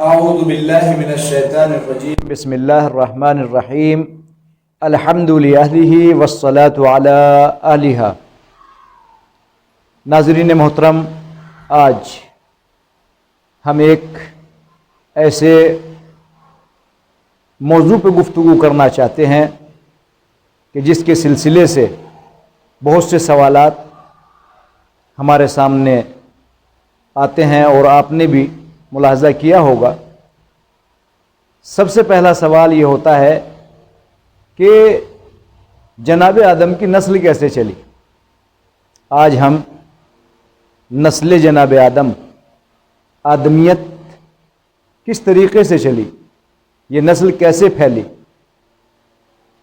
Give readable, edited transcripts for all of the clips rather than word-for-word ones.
اعوذ باللہ من الشیطان الرجیم بسم اللہ الرحمن الرحیم الحمد للہ والصلاة علی آلہ۔ ناظرین محترم، آج ہم ایک ایسے موضوع پہ گفتگو کرنا چاہتے ہیں کہ جس کے سلسلے سے بہت سے سوالات ہمارے سامنے آتے ہیں اور آپ نے بھی ملاحظہ کیا ہوگا۔ سب سے پہلا سوال یہ ہوتا ہے کہ جناب آدم کی نسل کیسے چلی؟ آج ہم نسل جناب آدم، آدمیت کس طریقے سے چلی، یہ نسل کیسے پھیلی؟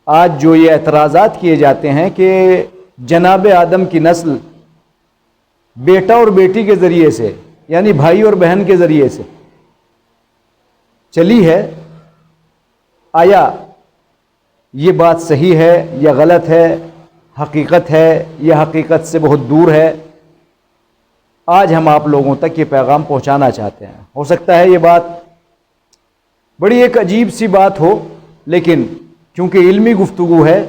آج جو یہ اعتراضات کیے جاتے ہیں کہ جناب آدم کی نسل بیٹا اور بیٹی کے ذریعے سے، یعنی بھائی اور بہن کے ذریعے سے چلی ہے، آیا یہ بات صحیح ہے یا غلط ہے، حقیقت ہے یا حقیقت سے بہت دور ہے؟ آج ہم آپ لوگوں تک یہ پیغام پہنچانا چاہتے ہیں۔ ہو سکتا ہے یہ بات بڑی ایک عجیب سی بات ہو، لیکن کیونکہ علمی گفتگو ہے،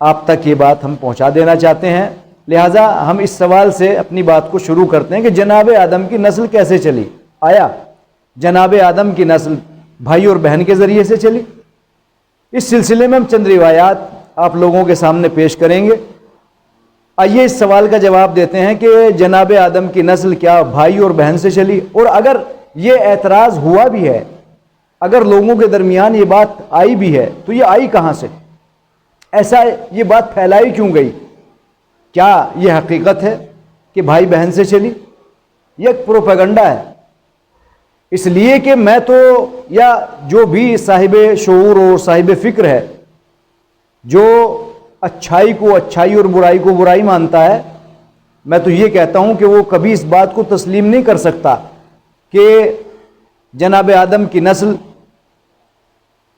آپ تک یہ بات ہم پہنچا دینا چاہتے ہیں۔ لہٰذا ہم اس سوال سے اپنی بات کو شروع کرتے ہیں کہ جناب آدم کی نسل کیسے چلی؟ آیا جناب آدم کی نسل بھائی اور بہن کے ذریعے سے چلی؟ اس سلسلے میں ہم چند روایات آپ لوگوں کے سامنے پیش کریں گے۔ آئیے اس سوال کا جواب دیتے ہیں کہ جناب آدم کی نسل کیا بھائی اور بہن سے چلی؟ اور اگر یہ اعتراض ہوا بھی ہے، اگر لوگوں کے درمیان یہ بات آئی بھی ہے، تو یہ آئی کہاں سے؟ ایسا یہ بات پھیلائی کیوں گئی؟ کیا یہ حقیقت ہے کہ بھائی بہن سے چلی؟ یہ ایک پروپیگنڈا ہے، اس لیے کہ میں تو، یا جو بھی صاحب شعور اور صاحب فکر ہے، جو اچھائی کو اچھائی اور برائی کو برائی مانتا ہے، میں تو یہ کہتا ہوں کہ وہ کبھی اس بات کو تسلیم نہیں کر سکتا کہ جناب آدم کی نسل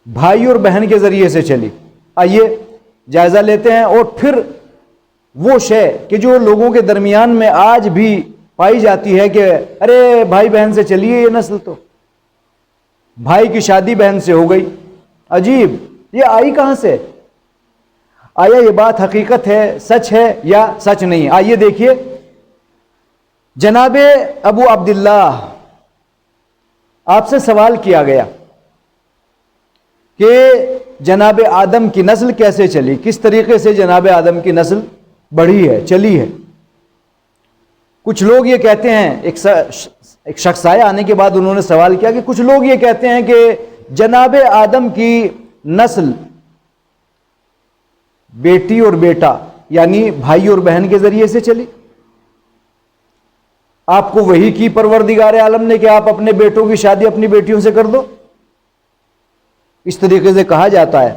بھائی اور بہن کے ذریعے سے چلی۔ آئیے جائزہ لیتے ہیں، اور پھر وہ شے کہ جو لوگوں کے درمیان میں آج بھی پائی جاتی ہے کہ ارے بھائی بہن سے چلی ہے یہ نسل، تو بھائی کی شادی بہن سے ہو گئی، عجیب، یہ آئی کہاں سے؟ آیا یہ بات حقیقت ہے، سچ ہے یا سچ نہیں؟ آئیے دیکھیے، جناب ابو عبداللہ، آپ سے سوال کیا گیا کہ جناب آدم کی نسل کیسے چلی، کس طریقے سے جناب آدم کی نسل بڑھی ہے، چلی ہے؟ کچھ لوگ یہ کہتے ہیں، ایک شخص آیا، آنے کے بعد انہوں نے سوال کیا کہ کچھ لوگ یہ کہتے ہیں کہ جناب آدم کی نسل بیٹی اور بیٹا، یعنی بھائی اور بہن کے ذریعے سے چلی۔ آپ کو وحی کی پروردگار عالم نے کہ آپ اپنے بیٹوں کی شادی اپنی بیٹیوں سے کر دو، اس طریقے سے کہا جاتا ہے۔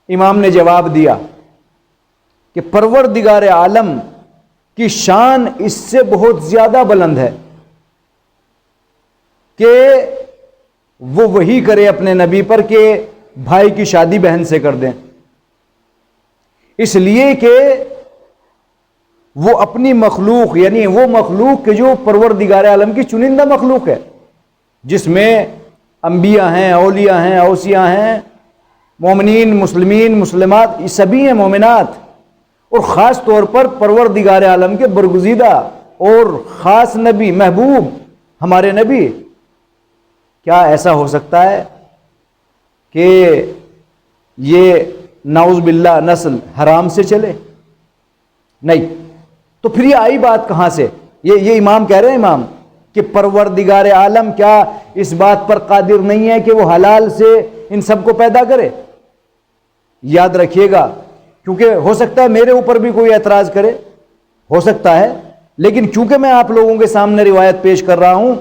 امام نے جواب دیا کہ پروردگار عالم کی شان اس سے بہت زیادہ بلند ہے کہ وہ وحی کرے اپنے نبی پر کہ بھائی کی شادی بہن سے کر دیں، اس لیے کہ وہ اپنی مخلوق، یعنی وہ مخلوق کہ جو پروردگار عالم کی چنندہ مخلوق ہے، جس میں انبیاء ہیں، اولیاء ہیں، اوصیاء ہیں، مومنین، مسلمین، مسلمات، یہ سبھی ہیں مومنات، اور خاص طور پر پروردگار عالم کے برگزیدہ اور خاص نبی، محبوب ہمارے نبی۔ کیا ایسا ہو سکتا ہے کہ یہ نعوذ باللہ نسل حرام سے چلے؟ نہیں، تو پھر یہ آئی بات کہاں سے؟ یہ امام کہہ رہے ہیں، امام، کہ پروردگار عالم کیا اس بات پر قادر نہیں ہے کہ وہ حلال سے ان سب کو پیدا کرے؟ یاد رکھیے گا، کیونکہ ہو سکتا ہے میرے اوپر بھی کوئی اعتراض کرے، ہو سکتا ہے، لیکن چونکہ میں آپ لوگوں کے سامنے روایت پیش کر رہا ہوں،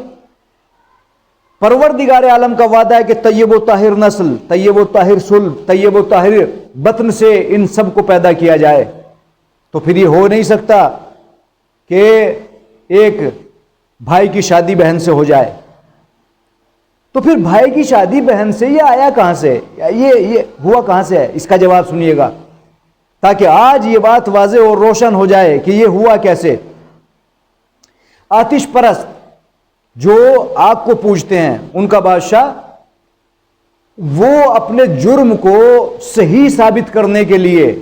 پروردگار عالم کا وعدہ ہے کہ طیب و طاہر نسل، طیب و طاہر صلب، طیب و طاہر بطن سے ان سب کو پیدا کیا جائے، تو پھر یہ ہو نہیں سکتا کہ ایک بھائی کی شادی بہن سے ہو جائے۔ تو پھر بھائی کی شادی بہن سے یہ آیا کہاں سے؟ یہ ہوا کہاں سے ہے؟ اس کا جواب سنیے گا تاکہ آج یہ بات واضح اور روشن ہو جائے کہ یہ ہوا کیسے۔ آتش پرست جو آگ کو پوجتے ہیں ان کا بادشاہ، وہ اپنے جرم کو صحیح ثابت کرنے کے لیے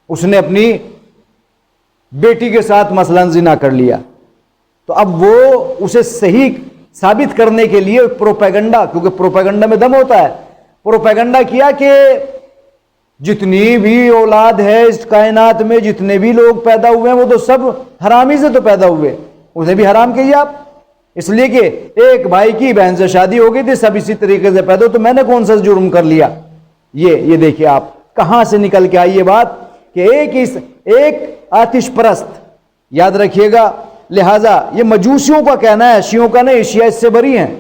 اس نے اپنی بیٹی کے ساتھ مثلاً زنا کر لیا، تو اب وہ اسے صحیح ثابت کرنے کے لیے پروپیگنڈا، کیونکہ پروپیگنڈا میں دم ہوتا ہے، پروپیگنڈا کیا کہ جتنی بھی اولاد ہے اس کائنات میں، جتنے بھی لوگ پیدا ہوئے ہیں وہ تو سب حرامی سے تو پیدا ہوئے، انہیں بھی حرام کہیے آپ، اس لیے کہ ایک بھائی کی بہن سے شادی ہو گئی تھی، سب اسی طریقے سے پیدا ہو، تو میں نے کون سا جرم کر لیا؟ یہ دیکھیے آپ کہاں سے نکل کے آئی یہ بات کہ ایک آتش پرست، یاد رکھیے گا، لہذا یہ مجوسیوں کا کہنا ہے، شیعوں کا نہیں، شیعہ اس سے بری ہیں،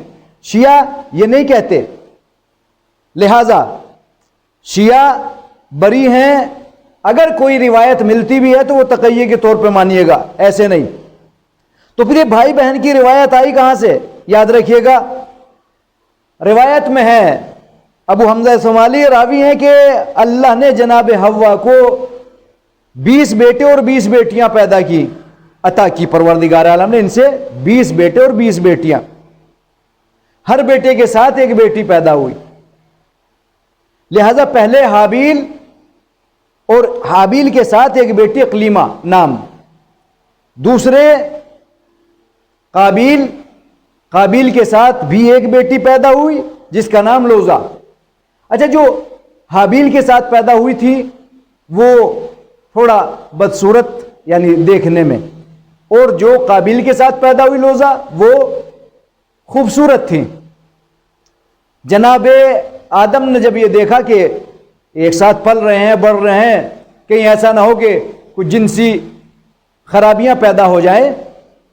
شیعہ یہ نہیں کہتے، لہذا شیعہ بری ہیں، اگر کوئی روایت ملتی بھی ہے تو وہ تقیہ کے طور پہ مانیے گا، ایسے نہیں۔ تو پھر یہ بھائی بہن کی روایت آئی کہاں سے؟ یاد رکھیے گا، روایت میں ہے، ابو حمزہ صومالی راوی ہیں کہ اللہ نے جناب حوا کو 20 بیٹے اور 20 بیٹیاں پیدا کی، عطا کی پروردگار عالم نے ان سے 20 بیٹے اور 20 بیٹیاں، ہر بیٹے کے ساتھ ایک بیٹی پیدا ہوئی، لہذا پہلے حابیل اور حابیل کے ساتھ ایک بیٹی اقلیمہ نام، دوسرے قابیل کے ساتھ بھی ایک بیٹی پیدا ہوئی جس کا نام لوزا۔ اچھا، جو حابیل کے ساتھ پیدا ہوئی تھی وہ تھوڑا بدصورت یعنی دیکھنے میں، اور جو قابیل کے ساتھ پیدا ہوئی لوزا وہ خوبصورت تھی۔ جناب آدم نے جب یہ دیکھا کہ ایک ساتھ پل رہے ہیں، بڑھ رہے ہیں، کہیں ایسا نہ ہو کہ کچھ جنسی خرابیاں پیدا ہو جائیں،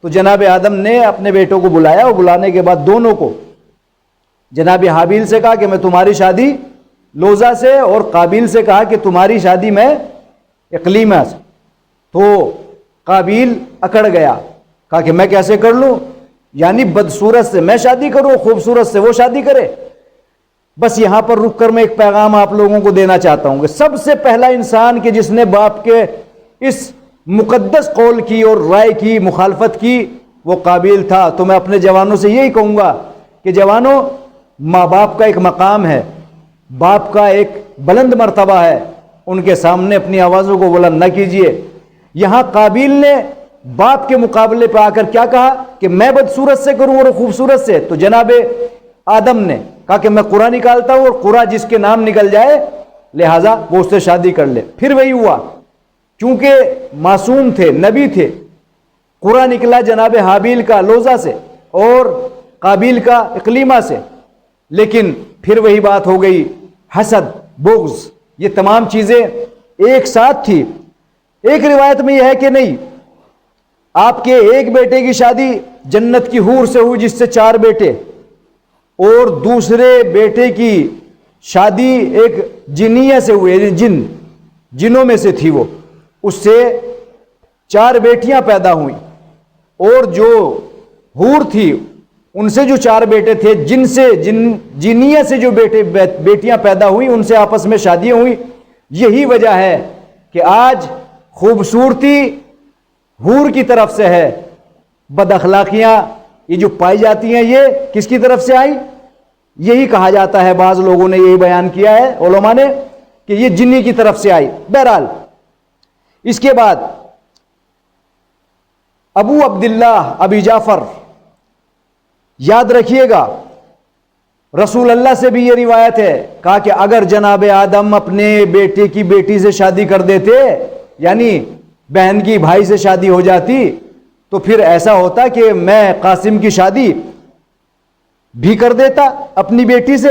تو جناب آدم نے اپنے بیٹوں کو بلایا، اور بلانے کے بعد دونوں کو جناب حابیل سے کہا کہ میں تمہاری شادی لوزا سے، اور قابیل سے کہا کہ تمہاری شادی میں اقلیمہ سے۔ تو قابیل اکڑ گیا، کہا کہ میں کیسے کر لوں، یعنی بدصورت سے میں شادی کروں، خوبصورت سے وہ شادی کرے۔ بس یہاں پر رک کر میں ایک پیغام آپ لوگوں کو دینا چاہتا ہوں کہ سب سے پہلا انسان کہ جس نے باپ کے اس مقدس قول کی اور رائے کی مخالفت کی وہ قابیل تھا۔ تو میں اپنے جوانوں سے یہی کہوں گا کہ جوانوں، ماں باپ کا ایک مقام ہے، باپ کا ایک بلند مرتبہ ہے، ان کے سامنے اپنی آوازوں کو بلند نہ کیجیے۔ یہاں قابیل نے باپ کے مقابلے پہ آ کر کیا کہا کہ میں بدصورت سے کروں اور خوبصورت سے، تو جناب آدم نے کہا کہ میں قرآن نکالتا ہوں، اور قرآن جس کے نام نکل جائے لہٰذا وہ اس سے شادی کر لے۔ پھر وہی ہوا، چونکہ معصوم تھے، نبی تھے، قرآن نکلا جناب حابیل کا لوزا سے اور قابیل کا اقلیمہ سے، لیکن پھر وہی بات ہو گئی، حسد، بغض، یہ تمام چیزیں ایک ساتھ تھی۔ ایک روایت میں یہ ہے کہ نہیں، آپ کے ایک بیٹے کی شادی جنت کی حور سے ہوئی جس سے 4 بیٹے، اور دوسرے بیٹے کی شادی ایک جنیہ سے ہوئی، یعنی جنوں میں سے تھی وہ، اس سے 4 بیٹیاں پیدا ہوئیں، اور جو حور تھی ان سے جو 4 بیٹے تھے، جنیہ سے جو بیٹیاں پیدا ہوئیں ان سے آپس میں شادیاں ہوئیں۔ یہی وجہ ہے کہ آج خوبصورتی حور کی طرف سے ہے، بد اخلاقیاں یہ جو پائی جاتی ہیں یہ کس کی طرف سے آئی؟ یہی کہا جاتا ہے، بعض لوگوں نے یہی بیان کیا ہے علماء نے کہ یہ جنی کی طرف سے آئی۔ بہرحال اس کے بعد ابو عبداللہ ابی جعفر، یاد رکھیے گا رسول اللہ سے بھی یہ روایت ہے، کہا کہ اگر جناب آدم اپنے بیٹے کی بیٹی سے شادی کر دیتے، یعنی بہن کی بھائی سے شادی ہو جاتی، تو پھر ایسا ہوتا کہ میں قاسم کی شادی بھی کر دیتا اپنی بیٹی سے۔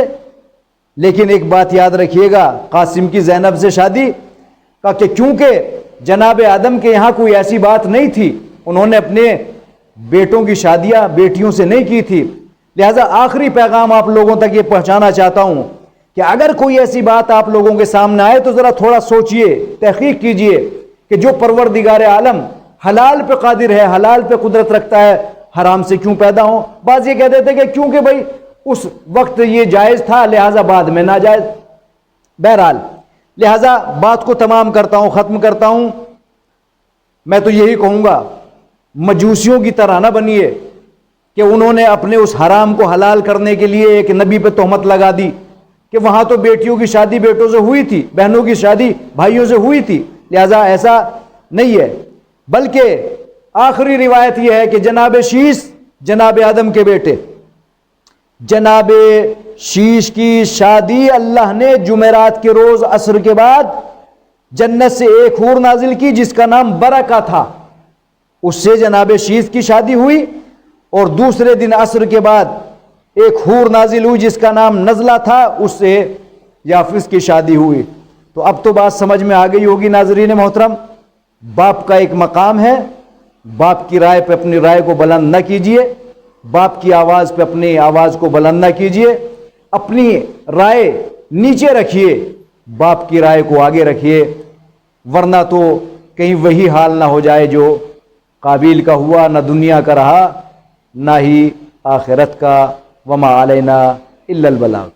لیکن ایک بات یاد رکھیے گا، قاسم کی زینب سے شادی کا کہ چونکہ جناب آدم کے یہاں کوئی ایسی بات نہیں تھی، انہوں نے اپنے بیٹوں کی شادیاں بیٹیوں سے نہیں کی تھی، لہذا آخری پیغام آپ لوگوں تک یہ پہنچانا چاہتا ہوں کہ اگر کوئی ایسی بات آپ لوگوں کے سامنے آئے تو ذرا تھوڑا سوچئے، تحقیق کیجئے کہ جو پروردگار عالم حلال پہ قادر ہے، حلال پہ قدرت رکھتا ہے، حرام سے کیوں پیدا ہوں؟ بعض یہ کہہ دیتے کہ کیونکہ بھائی اس وقت یہ جائز تھا لہذا بعد میں ناجائز۔ بہرحال لہذا بات کو تمام کرتا ہوں، ختم کرتا ہوں، میں تو یہی کہوں گا مجوسیوں کی طرح نہ بنیے، کہ انہوں نے اپنے اس حرام کو حلال کرنے کے لیے ایک نبی پہ تہمت لگا دی کہ وہاں تو بیٹیوں کی شادی بیٹوں سے ہوئی تھی، بہنوں کی شادی بھائیوں سے ہوئی تھی، لہذا ایسا نہیں ہے، بلکہ آخری روایت یہ ہے کہ جناب شیش جناب آدم کے بیٹے جناب شیش کی شادی اللہ نے جمعرات کے روز عصر کے بعد جنت سے ایک حور نازل کی جس کا نام برکہ تھا، اس سے جناب شیش کی شادی ہوئی، اور دوسرے دن عصر کے بعد ایک حور نازل ہوئی جس کا نام نزلہ تھا، اس سے یافس کی شادی ہوئی۔ تو اب تو بات سمجھ میں آ گئی ہوگی ناظرین محترم، باپ کا ایک مقام ہے، باپ کی رائے پہ اپنی رائے کو بلند نہ کیجیے، باپ کی آواز پہ اپنی آواز کو بلند نہ کیجیے، اپنی رائے نیچے رکھیے، باپ کی رائے کو آگے رکھیے، ورنہ تو کہیں وہی حال نہ ہو جائے جو قابیل کا ہوا، نہ دنیا کا رہا نہ ہی آخرت کا، وما علینا الا البلاغ۔